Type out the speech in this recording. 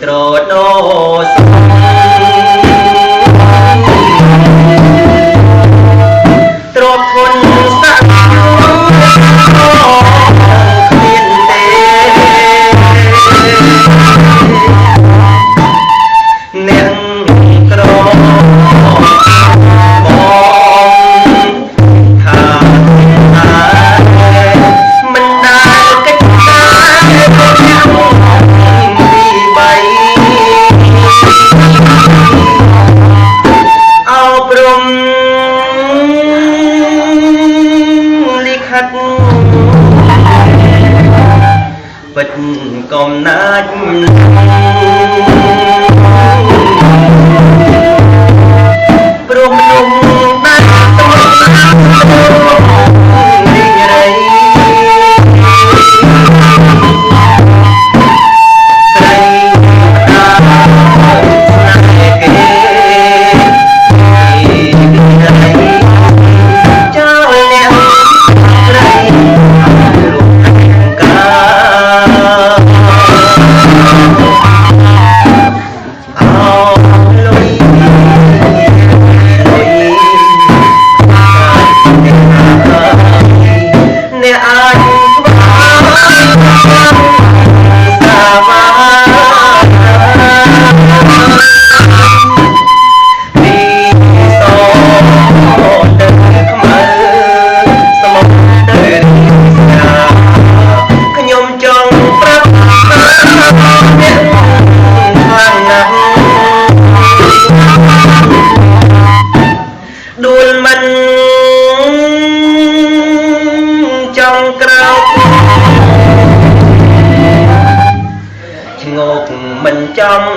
ត្រដោសទ្រពធនសាក់គ្មានទេអ្នកក្របងថាមិនដែលកិច្ចការពីបីអប់រំលិខិតពិតកំណាចព្រោះមនុស្សដែលទំរីករាយស្រីតាស្នេហ៍គេចោលអ្នកស្រីលោកកាអោលុយអ្នកអាចសាវាពីសោទៅខ្មៅស្មុំទៅស្ងាខ្ញុំចង់ប្រាប់អ្នកខ្លាំងណាស់ដួលមិនចង់ក្រោកឈ្ងោកមិនចង់